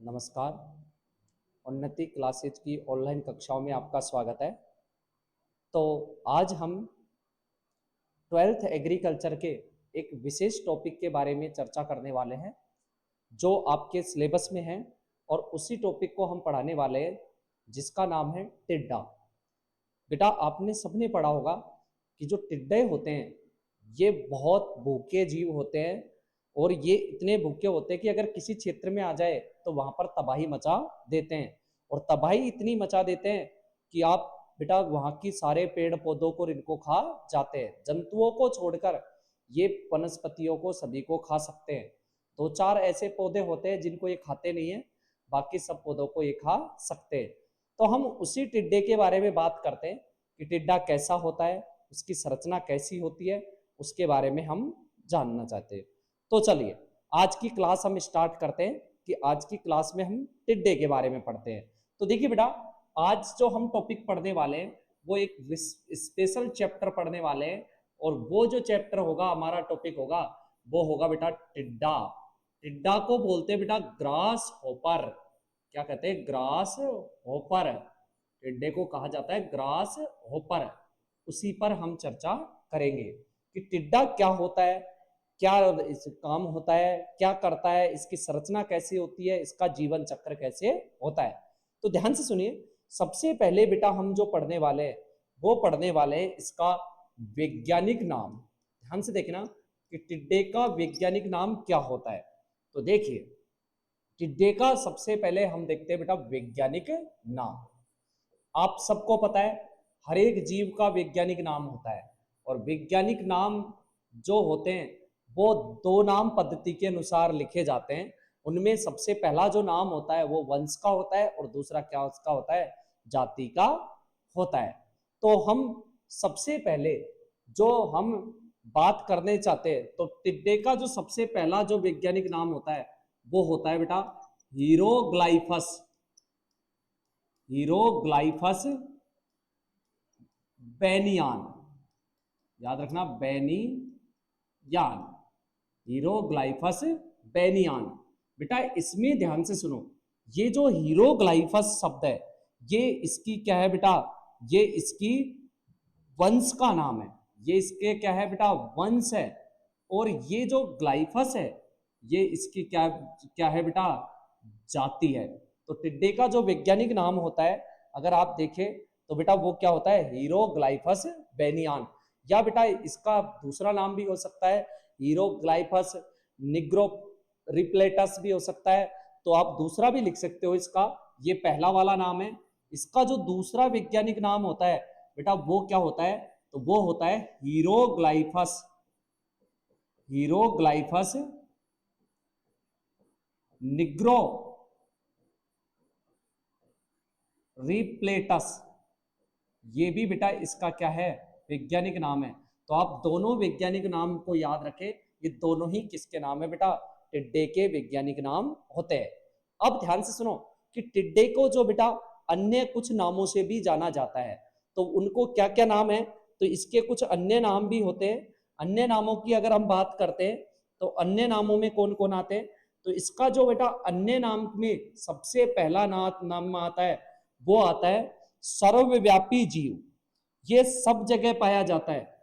नमस्कार। उन्नति क्लासेज की ऑनलाइन कक्षाओं में आपका स्वागत है। तो आज हम 12th एग्रीकल्चर के एक विशेष टॉपिक के बारे में चर्चा करने वाले हैं जो आपके सिलेबस में है, और उसी टॉपिक को हम पढ़ाने वाले हैं जिसका नाम है टिड्डा। बेटा, आपने सबने पढ़ा होगा कि जो टिड्डे होते हैं ये बहुत भूखे जीव होते हैं, और ये इतने भूखे होते हैं कि अगर किसी क्षेत्र में आ जाए तो वहां पर तबाही मचा देते हैं। और तबाही इतनी मचा देते हैं कि आप बेटा वहां की सारे पेड़ पौधों को इनको खा जाते हैं। जंतुओं को छोड़कर ये वनस्पतियों को सभी को खा सकते हैं। दो चार ऐसे पौधे होते हैं जिनको ये खाते नहीं है, बाकी सब पौधों को ये खा सकते हैं। तो हम उसी टिड्डे के बारे में बात करते हैं कि टिड्डा कैसा होता है, उसकी संरचना कैसी होती है, उसके बारे में हम जानना चाहते हैं। तो चलिए आज की क्लास हम स्टार्ट करते हैं कि आज की क्लास में हम टिड्डे के बारे में पढ़ते हैं। तो देखिए बेटा, आज जो हम टॉपिक पढ़ने वाले हैं वो एक स्पेशल चैप्टर पढ़ने वाले हैं, और वो जो चैप्टर होगा, हमारा टॉपिक होगा, वो होगा बेटा टिड्डा। टिड्डा को बोलते हैं बेटा ग्रास हॉपर। क्या कहते हैं? Grass hopper. टिड्डे को कहा जाता है ग्रास हॉपर। उसी पर हम चर्चा करेंगे कि टिड्डा क्या होता है, क्या इस काम होता है, क्या करता है, इसकी संरचना कैसी होती है, इसका जीवन चक्र कैसे होता है। तो ध्यान से सुनिए। सबसे पहले बेटा हम जो पढ़ने वाले हैं वो पढ़ने वाले हैं इसका वैज्ञानिक नाम। ध्यान से देखना कि टिड्डे का वैज्ञानिक नाम क्या होता है। तो देखिए, टिड्डे का सबसे पहले हम देखते हैं बेटा वैज्ञानिक नाम। आप सबको पता है हर एक जीव का वैज्ञानिक नाम होता है, और वैज्ञानिक नाम जो होते हैं वो दो नाम पद्धति के अनुसार लिखे जाते हैं। उनमें सबसे पहला जो नाम होता है वो वंश का होता है, और दूसरा क्या उसका होता है? जाति का होता है। तो हम सबसे पहले जो हम बात करने चाहते हैं, तो टिड्डे का जो सबसे पहला जो वैज्ञानिक नाम होता है वो होता है बेटा हीरोग्लाइफस। हीरोग्लाइफस बेनियान। याद रखना, बेनियान। हीरोग्लाइफस बेनियान। बेटा इसमें ध्यान से सुनो, ये जो हीरोग्लाइफस शब्द है ये इसकी क्या है बेटा? ये इसकी वंश का नाम है। ये इसके क्या है बेटा? वंश है। और ये जो ग्लाइफस है ये इसकी क्या क्या है बेटा? जाति है। तो टिड्डे का जो वैज्ञानिक नाम होता है, अगर आप देखें तो बेटा वो क्या होता है? हीरोग्लाइफस बेनियान। या बेटा इसका दूसरा नाम भी हो सकता है हीरोग्लाइफस निग्रो रिप्लेटस भी हो सकता है। तो आप दूसरा भी लिख सकते हो इसका। ये पहला वाला नाम है। इसका जो दूसरा वैज्ञानिक नाम होता है बेटा वो क्या होता है? तो वो होता है हीरोग्लाइफस। हीरोग्लाइफस निग्रो रिप्लेटस। ये भी बेटा इसका क्या है? वैज्ञानिक नाम है। तो आप दोनों वैज्ञानिक नाम को याद रखें। ये दोनों ही किसके नाम है बेटा? टिड्डे के वैज्ञानिक नाम होते हैं। अब ध्यान से सुनो कि टिड्डे को जो बेटा अन्य कुछ नामों से भी जाना जाता है, तो उनको क्या क्या नाम है? तो इसके कुछ अन्य नाम भी होते हैं। अन्य नामों की अगर हम बात करते हैं तो अन्य नामों में कौन कौन आते हैं? तो इसका जो बेटा अन्य नाम में सबसे पहला नाम आता है वो आता है सर्वव्यापी जीव। ये सब जगह पाया जाता है।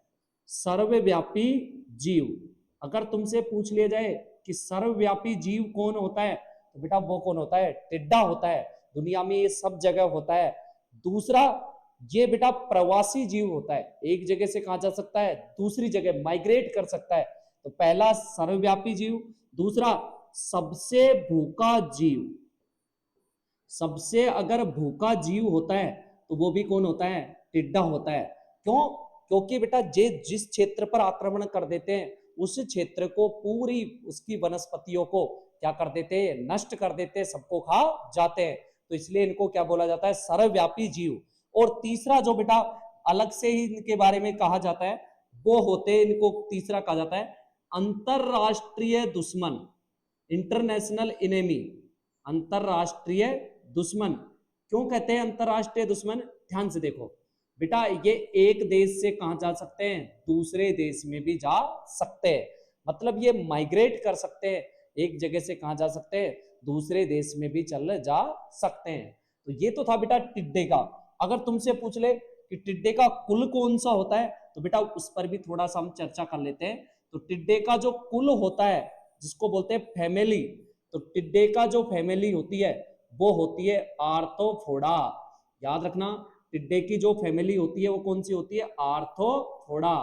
सर्वव्यापी जीव। अगर तुमसे पूछ लिया जाए कि सर्वव्यापी जीव कौन होता है, तो बेटा वो कौन होता है? टिड्डा होता है। दुनिया में ये सब जगह होता है। दूसरा, ये बेटा प्रवासी जीव होता है। एक जगह से कहा जा सकता है दूसरी जगह माइग्रेट कर सकता है। तो पहला सर्वव्यापी जीव। दूसरा, सबसे भूखा जीव। सबसे अगर भूखा जीव होता है तो वो भी कौन होता है? टिड्डा होता है। क्यों? क्योंकि बेटा जे जिस क्षेत्र पर आक्रमण कर देते हैं उस क्षेत्र को पूरी उसकी वनस्पतियों को क्या कर देते हैं? नष्ट कर देते हैं, सबको खा जाते हैं। तो इसलिए इनको क्या बोला जाता है? सर्वव्यापी जीव। और तीसरा जो बेटा अलग से ही इनके बारे में कहा जाता है वो होते हैं, इनको तीसरा कहा जाता है अंतरराष्ट्रीय दुश्मन। International enemy. अंतरराष्ट्रीय दुश्मन। क्यों कहते हैं अंतरराष्ट्रीय दुश्मन? ध्यान से देखो बेटा, ये एक देश से कहां जा सकते हैं? दूसरे देश में भी जा सकते हैं। मतलब ये माइग्रेट कर सकते हैं, एक जगह से कहां जा सकते हैं? दूसरे देश में भी चल जा सकते हैं। तो ये तो था बेटा टिड्डे का। अगर तुमसे पूछ ले कि टिड्डे का कुल कौन सा होता है, तो बेटा उस पर भी थोड़ा सा हम चर्चा कर लेते हैं। तो टिड्डे का जो कुल होता है जिसको बोलते हैं फैमिली, तो टिड्डे का जो फैमिली होती है वो होती है आर्थ्रोपोडा। याद रखना, टिड्डे की जो फैमिली होती है वो कौन सी होती है? आर्थ्रोपोडा।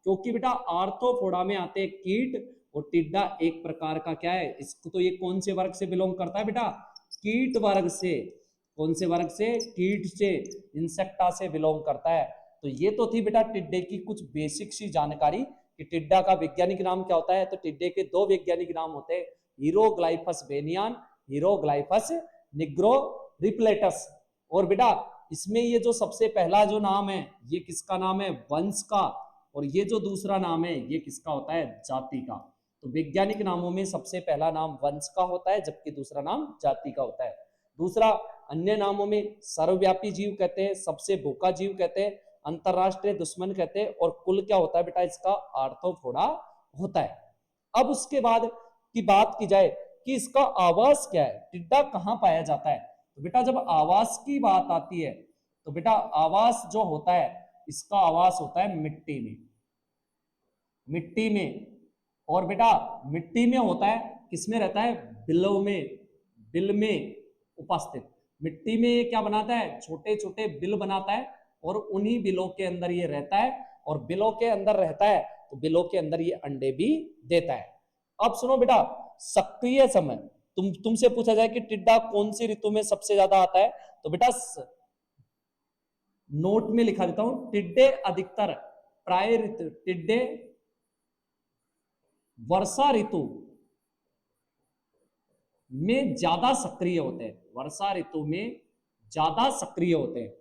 क्योंकि बेटा आर्थ्रोपोडा में आते हैं कीट, और टिड्डा एक प्रकार का क्या है, इसको तो ये कौन से वर्ग से बिलोंग करता है बेटा? कीट वर्ग से। कौन से वर्ग से? कीट से, इंसेक्टा से बिलोंग करता है। तो ये तो थी बेटा टिड्डे की कुछ बेसिक सी जानकारी कि टिड्डा का वैज्ञानिक नाम क्या होता है। तो टिड्डे के दो वैज्ञानिक नाम होते हैं, हीरोग्लाइफस बेनियान, हीरोग्लाइफस निग्रोरिप्लेटस। और बेटा इसमें ये जो सबसे पहला जो नाम है ये किसका नाम है? वंश का। और ये जो दूसरा नाम है ये किसका होता है? जाति का। तो वैज्ञानिक नामों में सबसे पहला नाम वंश का होता है, जबकि दूसरा नाम जाति का होता है। दूसरा, अन्य नामों में सर्वव्यापी जीव कहते हैं, सबसे भूखा जीव कहते हैं, अंतरराष्ट्रीय दुश्मन कहते हैं, और कुल क्या होता है बेटा इसका? आर्थ्रोपोडा होता है। अब उसके बाद की बात की जाए कि इसका आवास क्या है, टिड्डा कहाँ पाया जाता है, तो बेटा जब आवास की बात आती है तो बेटा आवास जो होता है इसका आवास होता है मिट्टी में। मिट्टी में, और बेटा मिट्टी में होता है, किसमें रहता है? बिलों में, बिल में उपस्थित। मिट्टी में ये क्या बनाता है? छोटे छोटे बिल बनाता है, और उन्हीं बिलों के अंदर ये रहता है, और बिलों के अंदर रहता है तो बिलों के अंदर ये अंडे भी देता है। अब सुनो बेटा, सक्रिय समय, तुमसे पूछा जाए कि टिड्डा कौन सी ऋतु में सबसे ज्यादा आता है, तो बेटा नोट में लिखा देता हूं, टिड्डे अधिकतर प्राय ऋतु, टिड्डे वर्षा ऋतु में ज्यादा सक्रिय होते हैं। वर्षा ऋतु में ज्यादा सक्रिय होते हैं।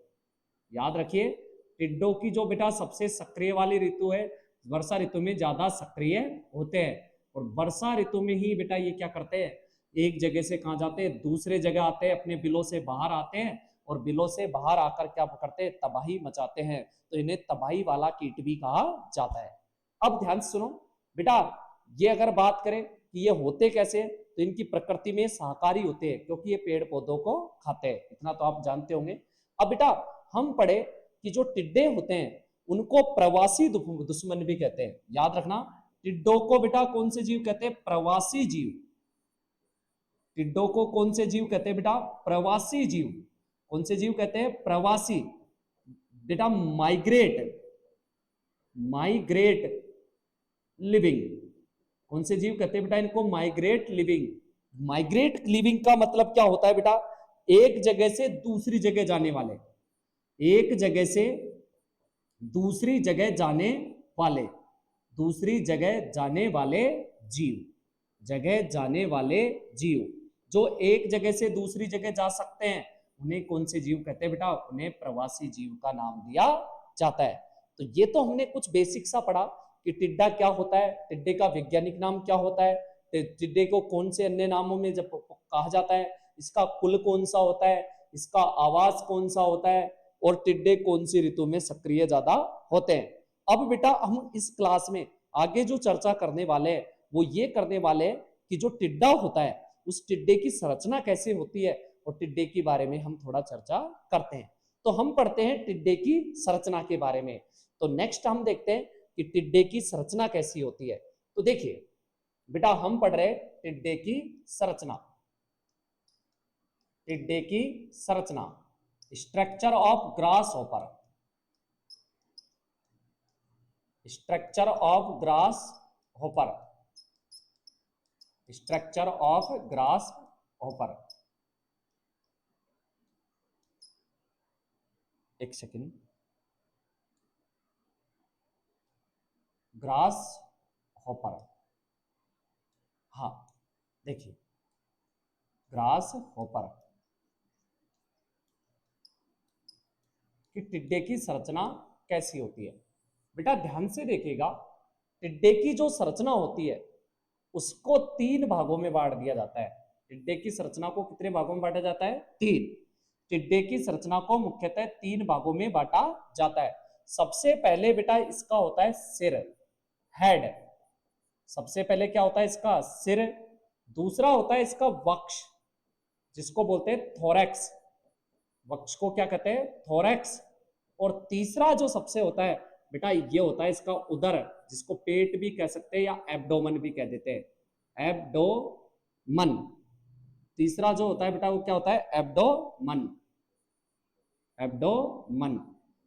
याद रखिए, टिड्डों की जो बेटा सबसे सक्रिय वाली ऋतु है, वर्षा ऋतु में ज्यादा सक्रिय होते हैं। और वर्षा ऋतु में ही बेटा ये क्या करते हैं? एक जगह से कहां जाते हैं? दूसरे जगह आते हैं, अपने बिलों से बाहर आते हैं, और बिलों से बाहर आकर क्या करते हैं? तबाही मचाते हैं। तो इन्हें तबाही वाला कीट भी कहा जाता है। अब ध्यान से सुनो बेटा, ये अगर बात करें कि ये होते कैसे, तो इनकी प्रकृति में शाकाहारी होते हैं, क्योंकि ये पेड़ पौधों को खाते हैं, इतना तो आप जानते होंगे। अब बेटा हम पढ़े कि जो टिड्डे होते हैं उनको प्रवासी दुश्मन भी कहते हैं। याद रखना, टिड्डों को बेटा कौन से जीव कहते हैं? प्रवासी जीव। टिड्डों को कौन से जीव कहते हैं बेटा? प्रवासी जीव। कौन से जीव कहते हैं? प्रवासी। बेटा माइग्रेट, माइग्रेट लिविंग। कौन से जीव कहते हैं बेटा इनको? Migrate living. माइग्रेट लिविंग का मतलब क्या होता है बेटा? एक जगह से दूसरी जगह जाने वाले, एक जगह से दूसरी जगह जाने वाले, दूसरी जगह जाने वाले जीव, जगह जाने वाले जीव जो एक जगह से दूसरी जगह जा सकते हैं, उन्हें कौन से जीव कहते हैं बेटा? उन्हें प्रवासी जीव का नाम दिया जाता है। तो ये तो हमने कुछ बेसिक सा पढ़ा कि टिड्डा क्या होता है, टिड्डे का वैज्ञानिक नाम क्या होता है, टिड्डे को कौन से अन्य नामों में जब कहा जाता है, इसका कुल कौन सा होता है, इसका आवास कौन सा होता है, और टिड्डे कौन सी ऋतु में सक्रिय ज्यादा होते हैं। अब बेटा हम इस क्लास में आगे जो चर्चा करने वाले हैं वो ये करने वाले हैं कि जो टिड्डा होता है उस टिड्डे की संरचना कैसे होती है, और टिड्डे के बारे में हम थोड़ा चर्चा करते हैं। तो हम पढ़ते हैं टिड्डे की संरचना के बारे में। तो नेक्स्ट हम देखते हैं कि टिड्डे की संरचना कैसी होती है। तो देखिए बेटा हम पढ़ रहे हैं टिड्डे की संरचना। टिड्डे की संरचना, structure of grass hopper, structure of grass hopper, structure of grass hopper. एक सेकेंड, ग्रास हॉपर, हाँ देखिए ग्रास हॉपर कि टिड्डे की संरचना कैसी होती है। बेटा ध्यान से देखिएगा, टिड्डे की जो संरचना होती है उसको 3 भागों में बांट दिया जाता है। टिड्डे की संरचना को कितने भागों में बांटा जाता है? 3। टिड्डे की संरचना को मुख्यतः 3 भागों में बांटा जाता है। सबसे पहले बेटा इसका होता है सिर, हेड। सबसे पहले क्या होता है इसका? सिर। दूसरा होता है इसका वक्ष, जिसको बोलते हैं थोरैक्स, वक्ष को क्या कहते हैं, थोरैक्स। और तीसरा जो सबसे होता है बेटा ये होता है इसका उदर, जिसको पेट भी कह सकते हैं या एब्डोमन भी कह देते हैं, एब्डोमन। तीसरा जो होता है बेटा वो क्या होता है, एब्डोमन, एब्डोमन।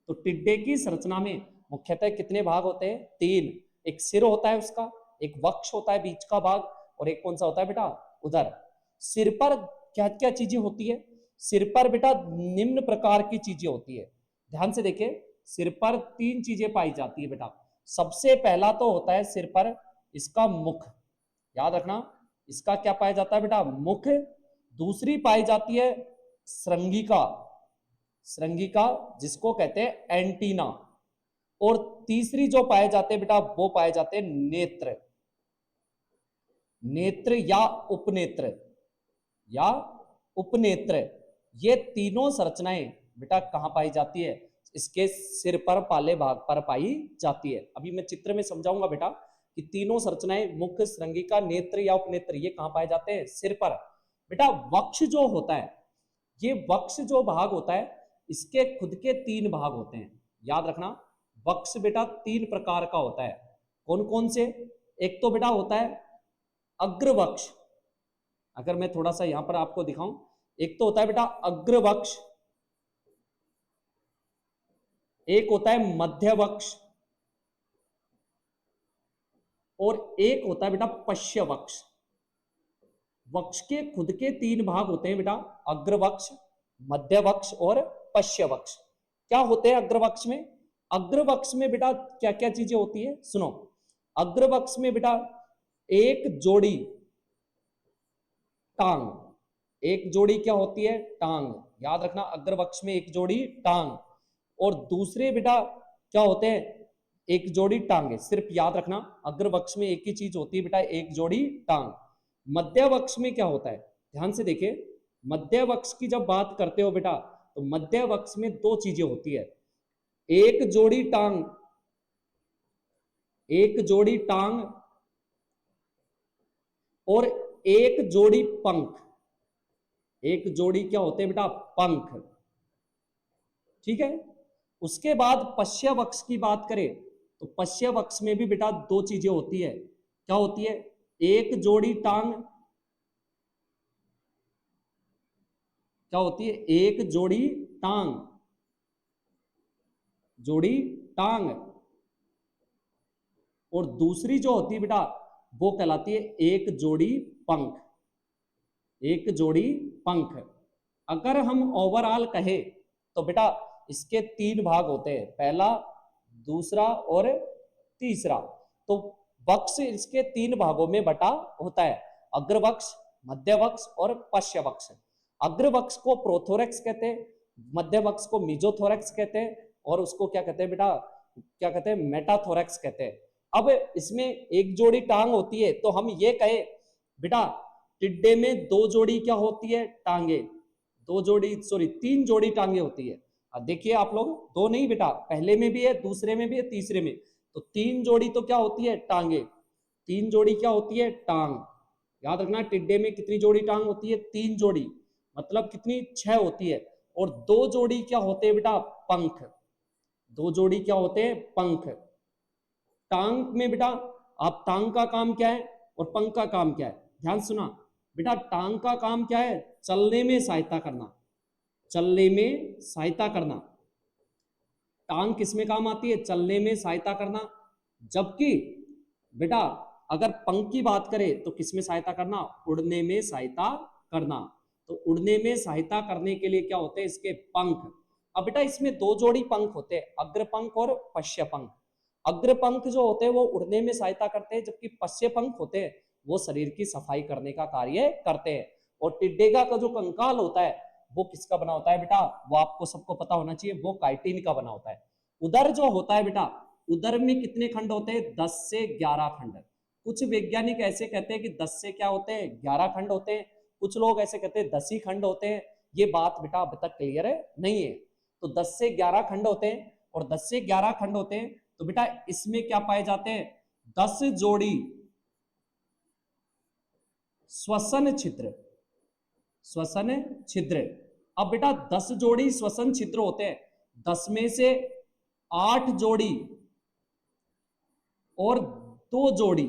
तो टिड्डे की संरचना में मुख्यतः कितने भाग होते हैं, 3। एक सिर होता है उसका, एक वक्ष होता है बीच का भाग, और एक कौन सा होता है बेटा, उदर। सिर पर क्या क्या चीजें होती है, सिर पर बेटा निम्न प्रकार की चीजें होती है, ध्यान से देखिए। सिर पर 3 चीजें पाई जाती है बेटा। सबसे पहला तो होता है सिर पर इसका मुख, याद रखना, इसका क्या पाया जाता है बेटा, मुख। दूसरी पाई जाती है श्रृंगिका, श्रृंगिका जिसको कहते हैं एंटीना। और तीसरी जो पाए जाते हैं बेटा वो पाए जाते हैं नेत्र, नेत्र या उपनेत्र, या उपनेत्र। ये तीनों संरचनाएं बेटा कहां पाई जाती है, इसके सिर पर पाले भाग पर पाई जाती है। अभी मैं चित्र में समझाऊंगा बेटा कि तीनों संरचनाएं मुख, श्रृंगिका, नेत्र या उपनेत्र ये कहां पाए जाते हैं, सिर पर। बेटा वक्ष जो होता है, ये वक्ष जो भाग होता है इसके खुद के 3 भाग होते हैं, याद रखना। वक्ष बेटा 3 प्रकार का होता है, कौन कौन से, एक तो बेटा होता है अग्रवक्ष, अगर मैं थोड़ा सा यहां पर आपको दिखाऊं, एक तो होता है बेटा अग्रवक्ष, एक होता है मध्यवक्ष, और एक होता है बेटा पश्यवक्ष। वक्ष के खुद के 3 भाग होते हैं बेटा, अग्रवक्ष, मध्यवक्ष और पश्यवक्ष। क्या होते हैं अग्रवक्ष में, अग्रवक्ष में बेटा क्या क्या चीजें होती है, सुनो। अग्रवक्ष में बेटा एक जोड़ी टांग, एक जोड़ी क्या होती है, टांग, याद रखना। अग्रवक्ष में एक जोड़ी टांग, और दूसरे बेटा क्या होते हैं, एक जोड़ी टांगे, सिर्फ याद रखना। अग्रवक्ष में एक ही चीज होती है बेटा, एक जोड़ी टांग। मध्यवक्ष में क्या होता है, ध्यान से देखिए। मध्यवक्ष की जब बात करते हो बेटा तो मध्यवक्ष में 2 चीजें होती है, एक जोड़ी टांग, एक जोड़ी टांग, और एक जोड़ी पंख। एक जोड़ी क्या होते हैं बेटा, पंख, ठीक है। उसके बाद पश्यवक्ष की बात करें तो पश्यवक्ष में भी बेटा 2 चीजें होती है, क्या होती है, एक जोड़ी टांग, क्या होती है, एक जोड़ी टांग, जोड़ी टांग, और दूसरी जो होती है बेटा वो कहलाती है एक जोड़ी पंख, एक जोड़ी पंख। अगर हम ओवरऑल कहे तो बेटा इसके 3 भाग होते हैं, पहला, दूसरा और तीसरा। तो वक्ष इसके 3 भागों में बटा होता है, अग्रवक्ष, मध्यवक्ष और पश्यवक्ष। अग्रवक्ष को प्रोथोरेक्स कहते हैं, मध्यवक्ष को मीजोथोरेक्स कहते हैं, और उसको क्या कहते हैं बेटा, क्या कहते हैं, मेटाथोरेक्स कहते हैं। अब इसमें एक जोड़ी टांग होती है, तो हम ये कहे बेटा टिड्डे में 2 जोड़ी क्या होती है, टांगे, 2 जोड़ी, सॉरी 3 जोड़ी टांगे होती है। अब देखिए आप लोग, 2 नहीं बेटा, पहले में भी है, दूसरे में भी है, तीसरे में, तो 3 जोड़ी तो क्या होती है, टांगे, 3 जोड़ी क्या होती है, टांग। याद रखना टिड्डे में कितनी जोड़ी टांग होती है, 3 जोड़ी, मतलब कितनी, 6 होती है। और 2 जोड़ी क्या होते हैं बेटा, पंख, 2 जोड़ी क्या होते हैं, पंख। टांग में बेटा आप टांग का काम क्या है और पंख का काम क्या है, ध्यान सुना बेटा। टांग का काम क्या है, चलने में सहायता करना, चलने में सहायता करना। टांग किस में काम आती है, चलने में सहायता करना। जबकि बेटा अगर पंख की बात करें तो किस में सहायता करना, उड़ने में सहायता करना। तो उड़ने में सहायता करने के लिए क्या होते हैं, इसके पंख। अब बेटा इसमें 2 जोड़ी पंख होते हैं, अग्रपंख और पश्य पंख। अग्रपंख जो होते हैं वो उड़ने में सहायता करते हैं, जबकि पश्य पंख होते हैं वो शरीर की सफाई करने का कार्य करते हैं। और टिड्डेगा का जो कंकाल होता है वो किसका बना होता है बेटा, वो आपको सबको पता होना चाहिए, वो काइटिन का बना होता है। उदर जो होता है बेटा, उदर में कितने खंड होते हैं, 10 से 11 खंड। कुछ वैज्ञानिक ऐसे कहते हैं कि 10 से क्या होते हैं, 11 खंड होते हैं, कुछ लोग ऐसे कहते हैं 10 ही खंड होते हैं। ये बात बेटा अब तक क्लियर है नहीं है। तो 10 से 11 खंड होते हैं, और 10 से 11 खंड होते हैं तो बेटा इसमें क्या पाए जाते हैं, 10 जोड़ी श्वसन छिद्र, श्वसन छिद्र। अब बेटा 10 जोड़ी श्वसन छिद्र होते हैं, 10 में से 8 जोड़ी और 2 जोड़ी,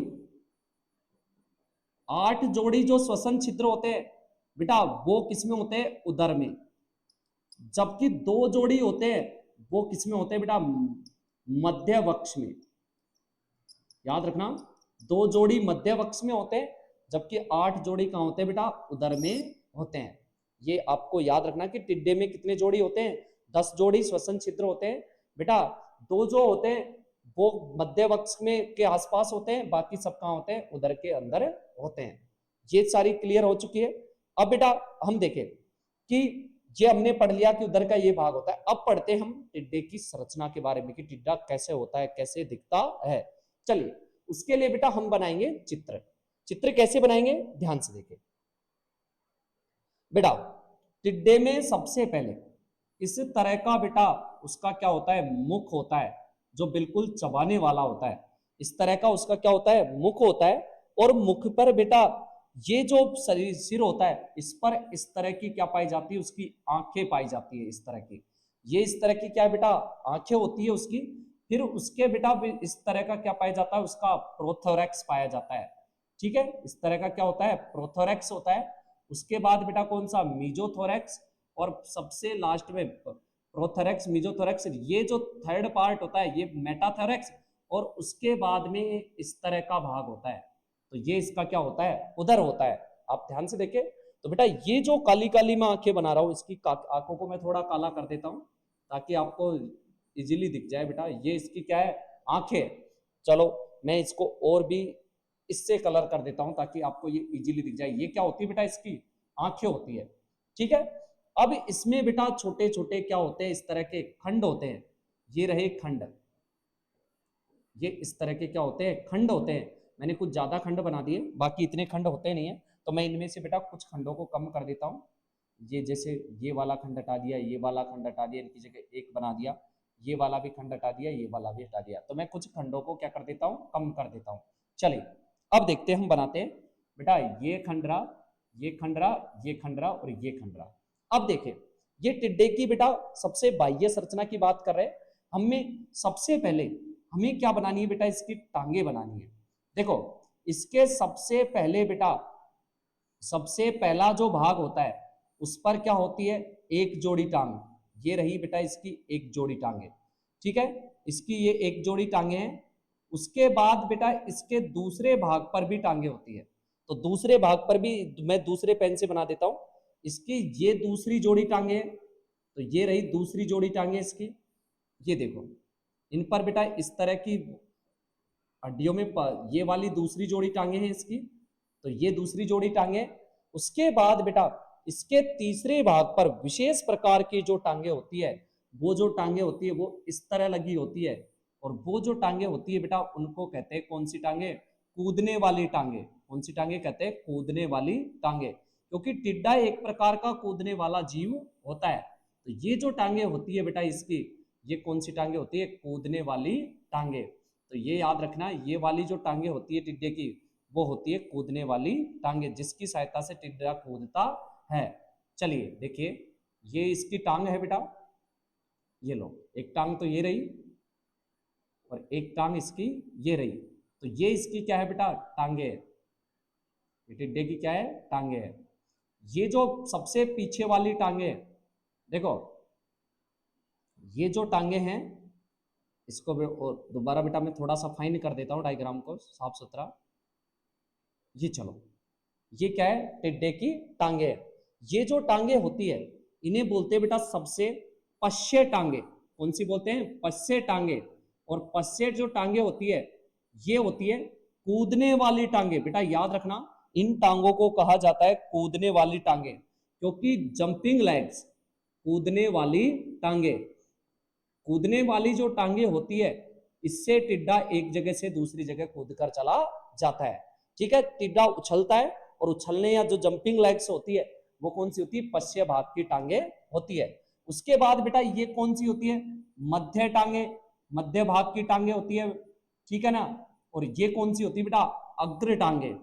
8 जोड़ी जो श्वसन छिद्र होते हैं बेटा वो किसमें होते हैं, उदर में। जबकि 2 जोड़ी होते हैं वो किसमें होते हैं बेटा, मध्य वक्ष में। याद रखना 2 जोड़ी मध्य वक्ष में होते हैं, जबकि 8 जोड़ी कहां होते हैं बेटा, उदर में होते हैं। ये आपको याद रखना कि टिड्डे में कितने जोड़ी होते हैं, 10 जोड़ी श्वसन छिद्र होते हैं बेटा। 2 जो होते हैं वो मध्य वक्ष में के आसपास होते हैं, बाकी सब कहां होते हैं, उदर के अंदर होते हैं। ये सारी क्लियर हो चुकी है। अब बेटा हम देखें कि ये हमने पढ़ लिया कि उदर का ये भाग होता है। अब पढ़ते हैं हम टिड्डे की संरचना के बारे में कि टिड्डा कैसे होता है, कैसे दिखता है। चलिए उसके लिए बेटा हम बनाएंगे चित्र। चित्र कैसे बनाएंगे, ध्यान से देखिए बेटा। टिड्डे में सबसे पहले इस तरह का बेटा उसका क्या होता है, मुख होता है जो बिल्कुल चबाने वाला होता है। इस तरह का उसका क्या होता है, मुख होता है। और मुख पर बेटा ये जो सिर होता है इस पर इस तरह की क्या पाई जाती है, उसकी आंखें पाई जाती है इस तरह की। ये इस तरह की क्या है बेटा, आंखें होती है उसकी। फिर उसके बेटा इस तरह का क्या पाया जाता है, उसका प्रोथोरैक्स पाया जाता है। ठीक है, इस तरह का क्या होता है, प्रोथोरैक्स होता है। उसके बाद बेटा कौन सा, मीजोथोरैक्स। और सबसे लास्ट में प्रोथोरैक्स, मीजोथोरैक्स। ये जो थर्ड पार्ट होता है ये मेटाथोरैक्स। और उसके बाद में इस तरह का भाग होता है, तो ये इसका क्या होता है, उदर होता है। आप ध्यान से देखें तो बेटा ये जो काली काली मैं आंखें बना रहा हूं, इसकी आंखों को मैं थोड़ा काला कर देता हूं ताकि आपको इजीली दिख जाए बेटा। ये इसकी क्या है, आंखें। चलो मैं इसको और भी इससे कलर कर देता हूं ताकि आपको ये इजीली दिख जाए। ये क्या होती है बेटा, इसकी आंखें होती है। ठीक है, अब इसमें बेटा छोटे छोटे क्या होते हैं, इस तरह के खंड होते हैं। ये रहे खंड, ये इस तरह के क्या होते हैं, खंड होते हैं। मैंने कुछ ज्यादा खंड बना दिए, बाकी इतने खंड होते नहीं है, तो मैं इनमें से बेटा कुछ खंडों को कम कर देता हूँ। ये जैसे ये वाला खंड हटा दिया, ये वाला खंड हटा दिया, इनकी जगह एक बना दिया। ये वाला भी खंड हटा दिया, ये वाला भी हटा दिया। तो मैं कुछ खंडों को क्या कर देता हूँ, कम कर देता हूँ। चलिए अब देखते हैं हम बनाते हैं बेटा। ये खंडरा, ये खंडरा, ये खंडरा और ये खंडरा। अब देखें ये टिड्डे की बेटा सबसे बाह्य संरचना की बात कर रहे हैं। हमें सबसे पहले हमें क्या बनानी है बेटा, इसकी टांगे बनानी है। देखो इसके सबसे पहले बेटा, सबसे पहला जो भाग होता है उस पर क्या होती है, एक जोड़ी टांग। ये रही बेटा इसकी एक जोड़ी टांगे। ठीक है, इसकी ये एक जोड़ी टांगे हैं। उसके बाद बेटा इसके दूसरे भाग पर भी टांगे होती है। तो दूसरे भाग पर भी मैं दूसरे पेन से बना देता हूं। इसकी ये दूसरी जोड़ी टांगे हैं, तो ये रही दूसरी जोड़ी टांगे इसकी। ये देखो इन पर बेटा इस तरह की हड्डियों में ये वाली दूसरी जोड़ी टांगे हैं इसकी, तो ये दूसरी जोड़ी टांगे। उसके बाद बेटा इसके तीसरे भाग पर विशेष प्रकार की जो टांगे होती है, वो जो टांगे होती है वो इस तरह लगी होती है। और वो जो टांगे होती है बेटा उनको कहते हैं कौन सी टांगे, कूदने वाली टांगे। कौन सी टांगे कहते हैं, कूदने वाली टांगे। क्योंकि टिड्डा एक प्रकार का कूदने वाला जीव होता है। तो ये जो टांगे होती है बेटा इसकी, ये कौन सी टांगे होती है, कूदने वाली टांगे। तो ये याद रखना, ये वाली जो टांगे होती है टिड्डे की, वो होती है कूदने वाली टांगे, जिसकी सहायता से टिड्डा कूदता है। चलिए देखिए ये इसकी टांग है बेटा, ये लो एक टांग तो ये रही और एक टांग इसकी ये रही। तो ये इसकी क्या है बेटा, टांगे है। टिड्डे की क्या है, टांगे है। ये जो सबसे पीछे वाली टांगे है, देखो ये जो टांगे हैं इसको दोबारा बेटा मैं थोड़ा सा फाइन कर देता हूं डायग्राम को साफ सुथरा। ये चलो ये क्या है, टिड्डे की टांगे है। ये जो टांगे होती है इन्हें बोलते हैं बेटा सबसे पश्य टांगे। कौन सी बोलते हैं, पश्य टांगे। और पश्य जो टांगे होती है ये होती है कूदने वाली टांगे। बेटा याद रखना इन टांगों को कहा जाता है कूदने वाली टांगे, क्योंकि जंपिंग लेग्स, कूदने वाली टांगे। कूदने वाली जो टांगे होती है इससे टिड्डा एक जगह से दूसरी जगह कूद कर चला जाता है। ठीक है, टिड्डा उछलता है और उछलने या जो जंपिंग लेग्स होती है वो कौन सी होती है, पश्य भाग की टांगे होती है। उसके बाद बेटा ये कौन सी होती है, मध्य टांगे, मध्य भाग की टांगे होती है। ठीक है ना, और ये कौन सी होती है बेटा, अग्र टांगे।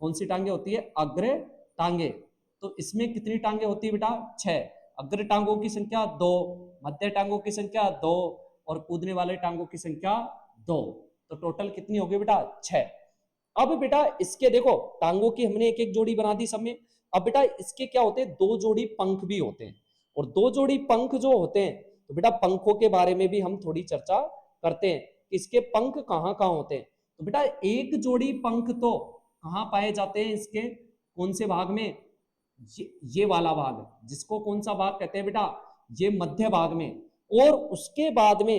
कौन सी टांगे होती है, अग्र टांगे। तो इसमें कितनी टांगे होती है बेटा? 6। अग्र टांगों की संख्या 2, मध्य टांगों की संख्या 2 और कूदने वाले टांगों की संख्या 2। तो टोटल कितनी होगी बेटा? 6। अब बेटा इसके देखो टांगों की हमने एक एक जोड़ी बना दी सब में। अब बेटा इसके क्या होते हैं? 2 जोड़ी पंख भी होते हैं, और 2 जोड़ी पंख जो होते हैं, तो बेटा पंखों के बारे में भी हम थोड़ी चर्चा करते हैं कि इसके पंख कहाँ कहाँ होते हैं। तो बेटा एक जोड़ी पंख तो कहाँ पाए जाते हैं? इसके कौन से भाग में? ये वाला भाग, जिसको कौन सा भाग कहते हैं बेटा? ये मध्य भाग में। और उसके बाद में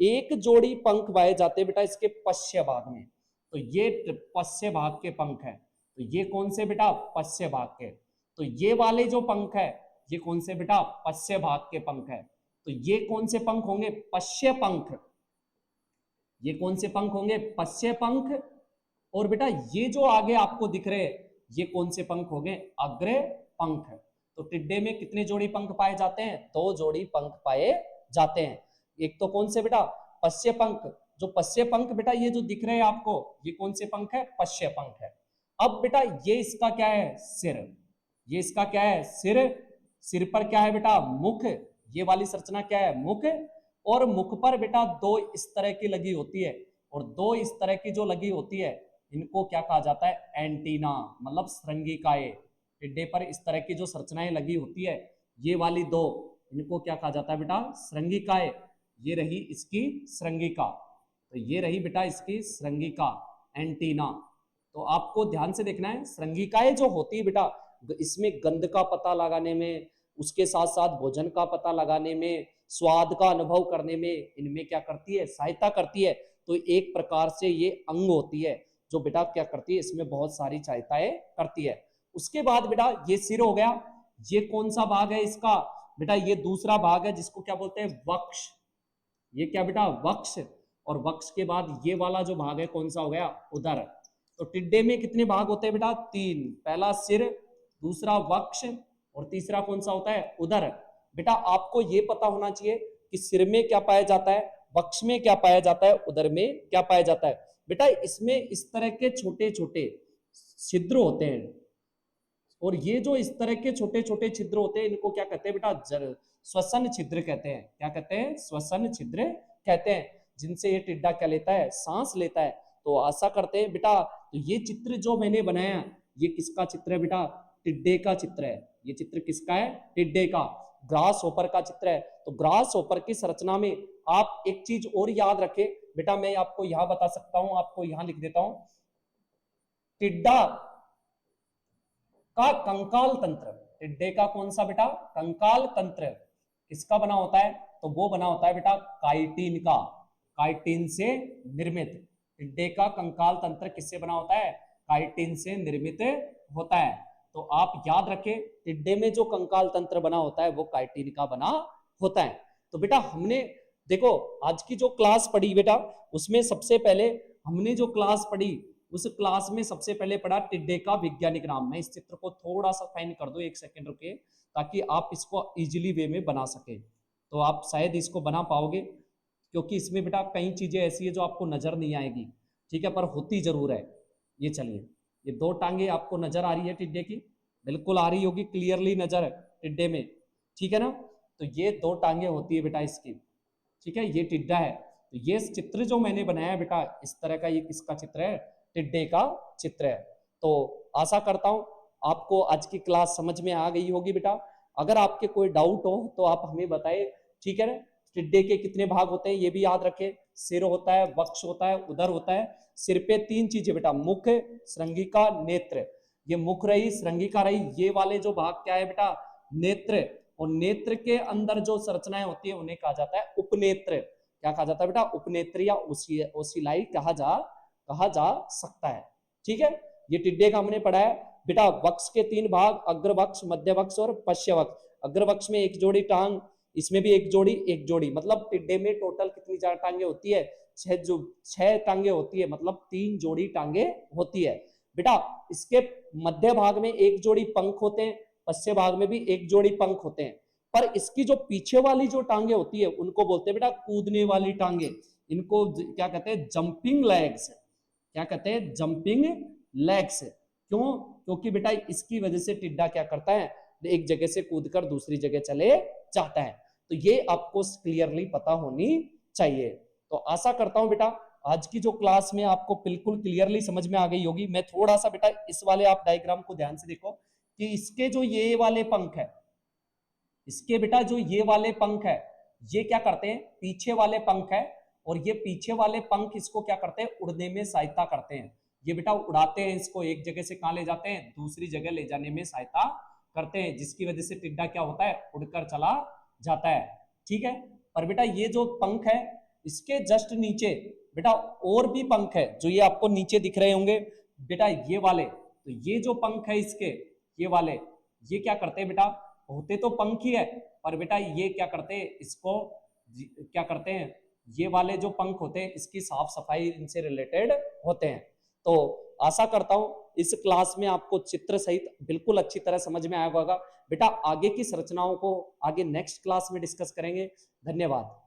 एक जोड़ी पंख पाए जाते हैं बेटा इसके पश्चिम भाग में। तो ये पश्चिम भाग के पंख है। तो ये कौन से बेटा? पश्चिम भाग के। तो ये वाले जो पंख है ये कौन से बेटा? पश्चिम भाग के पंख है। तो ये कौन से पंख होंगे? पश्चिम पंख। ये कौन से पंख होंगे? पश्चिम पंख। और बेटा ये जो आगे आपको दिख रहे हैं ये कौन से पंख होंगे? अग्र पंख। तो टिड्डे में कितने जोड़ी पंख पाए जाते हैं? 2 जोड़ी पंख पाए जाते हैं। एक तो कौन से बेटा? पश्चिम पंख। जो पश्चिम पंख बेटा ये जो दिख रहे हैं आपको, ये कौन से पंख है? पश्चिम पंख है। अब बेटा ये इसका क्या है? सिर। ये इसका क्या है? सिर। सिर पर क्या है बेटा? मुख। ये वाली संरचना क्या है? मुख। और मुख पर बेटा 2 इस तरह की लगी होती है, और 2 इस तरह की जो लगी होती है इनको क्या कहा जाता है? एंटीना, मतलब श्रृंगिकाएं। टिड्डे पर इस तरह की जो संरचनाएं लगी होती है, ये वाली 2, इनको क्या कहा जाता है बेटा? श्रृंगिकाएं। ये रही इसकी श्रृंगिका। तो ये रही बेटा इसकी श्रृंगिका, एंटीना। तो आपको ध्यान से देखना है, श्रृंगिकाएं जो होती है बेटा इसमें गंध का पता लगाने में, उसके साथ साथ भोजन का पता लगाने में, स्वाद का अनुभव करने में इनमें क्या करती है? सहायता करती है। तो एक प्रकार से ये अंग होती है जो बेटा क्या करती है? इसमें बहुत सारी सहायताएं करती है। उसके बाद बेटा ये सिर हो गया। ये कौन सा भाग है इसका? बेटा ये दूसरा भाग है जिसको क्या बोलते हैं? वक्ष। ये क्या बेटा? वक्ष। और वक्ष के बाद ये वाला जो भाग है कौन सा हो गया? उदर। तो टिड्डे में कितने भाग होते हैं बेटा? 3। पहला सिर, दूसरा वक्ष, और तीसरा कौन सा होता है? उदर। बेटा आपको ये पता होना चाहिए कि सिर में क्या पाया जाता है, वक्ष में क्या पाया जाता है, उदर में क्या पाया जाता है। बेटा इसमें इस तरह के छोटे छोटे छिद्र होते हैं, और ये जो इस तरह के छोटे छोटे छिद्र होते हैं इनको क्या कहते हैं बेटा? श्वसन छिद्र कहते हैं। क्या कहते हैं? श्वसन छिद्र कहते हैं, जिनसे ये टिड्डा क्या लेता है? सांस लेता है। तो आशा करते हैं बेटा, तो ये चित्र जो मैंने बनाया ये किसका चित्र है बेटा? टिड्डे का चित्र है। ये चित्र किसका है? टिड्डे का, ग्रास होपर का चित्र है। तो ग्रास होपर की संरचना में आप एक चीज और याद रखें बेटा, मैं आपको यहां बता सकता हूं, आपको यहां लिख देता हूं। टिड्डा का कंकाल तंत्र, टिड्डे का कौन सा बेटा? कंकाल तंत्र किसका बना होता है? तो वो बना होता है बेटा काइटिन का, काइटिन से निर्मित। टिड्डे का कंकाल तंत्र किससे बना होता है? काइटिन से निर्मित होता है। तो आप याद रखें टिड्डे में जो कंकाल तंत्र बना होता है वो काइटिन का बना होता है। तो बेटा हमने देखो आज की जो क्लास पढ़ी बेटा, उसमें सबसे पहले हमने जो क्लास पढ़ी उस क्लास में सबसे पहले पढ़ा टिड्डे का वैज्ञानिक नाम। मैं इस चित्र को थोड़ा सा फाइन कर दो, 1 सेकंड रुके, ताकि आप इसको इजीली वे में बना सके। तो आप शायद इसको बना पाओगे, क्योंकि इसमें बेटा कई चीजें ऐसी है जो आपको नजर नहीं आएगी, ठीक है, पर होती जरूर है। ये चलिए, ये 2 टांगे आपको नजर आ रही है टिड्डे की? बिल्कुल आ रही होगी, क्लियरली नजर है टिड्डे में, ठीक है ना? तो ये 2 टांगे होती है बेटा इसकी, ठीक है। ये टिड्डा है। तो ये चित्र जो मैंने बनाया बेटा इस तरह का, ये किसका चित्र है? टिड्डे का चित्र है। तो आशा करता हूं आपको आज की क्लास समझ में आ गई होगी बेटा। अगर आपके कोई डाउट हो तो आप हमें बताएं, ठीक है ना? टिड्डे के कितने भाग होते हैं ये भी याद रखें। सिर होता है, वक्ष होता है, उदर होता है। सिर पे 3 चीजें बेटा, मुख, श्रृंगिका, नेत्र। ये मुख रही, श्रृंगिका रही, ये वाले जो भाग क्या है बेटा? नेत्र। और नेत्र के अंदर जो संरचनाएं होती है उन्हें कहा जाता है उपनेत्र। क्या कहा जाता है बेटा? उपनेत्र या ओसिलाई कहा जा सकता है, ठीक है। ये टिड्डे का हमने पढ़ा है बेटा। वक्ष के 3 भाग, अग्र वक्ष, मध्य वक्ष और पश्चिम वक्ष। अग्र वक्ष में 1 जोड़ी टांग, इसमें भी 1 जोड़ी, मतलब टिड्डे में टोटल कितनी टांगे होती है? 6 टांगे होती है, मतलब 3 जोड़ी टांगे होती है बेटा। इसके मध्य भाग में 1 जोड़ी पंख होते हैं, पश्चिम भाग में भी 1 जोड़ी पंख होते हैं। पर इसकी जो पीछे वाली जो टांगे होती है उनको बोलते हैं बेटा कूदने वाली टांगे। इनको क्या कहते हैं? Jumping legs. क्या कहते हैं? Jumping legs. क्यों? क्योंकि बेटा इसकी वजह से टिड्डा क्या करता है, एक जगह से कूदकर दूसरी जगह चले जाता है। तो ये आपको क्लियरली पता होनी चाहिए। तो आशा करता हूं बेटा आज की जो क्लास में आपको बिल्कुल क्लियरली समझ में आ गई होगी। मैं थोड़ा सा बेटा इस वाले आप डायग्राम को ध्यान से देखो कि इसके जो ये वाले पंख है, इसके बेटा जो ये वाले पंख है, ये क्या करते हैं, पीछे वाले पंख है, और ये पीछे वाले पंख इसको क्या करते हैं, उड़ने में सहायता करते हैं। ये बेटा उड़ाते हैं इसको, एक जगह से कहां ले जाते हैं, दूसरी जगह ले जाने में सहायता करते हैं, जिसकी वजह से टिड्डा क्या होता है, उड़कर चला जाता है। ठीक है, पर बेटा ये जो पंख है इसके जस्ट नीचे बेटा और भी पंख है, जो ये आपको नीचे दिख रहे होंगे बेटा, ये वाले। तो ये जो पंख है इसके, ये वाले, ये क्या करते हैं बेटा, होते तो पंख ही है, पर बेटा ये क्या करते हैं, इसको क्या करते हैं, ये वाले जो पंख होते हैं इसकी साफ सफाई इनसे रिलेटेड होते हैं। तो आशा करता हूं इस क्लास में आपको चित्र सहित बिल्कुल अच्छी तरह समझ में आया होगा। बेटा आगे की संरचनाओं को आगे नेक्स्ट क्लास में डिस्कस करेंगे। धन्यवाद।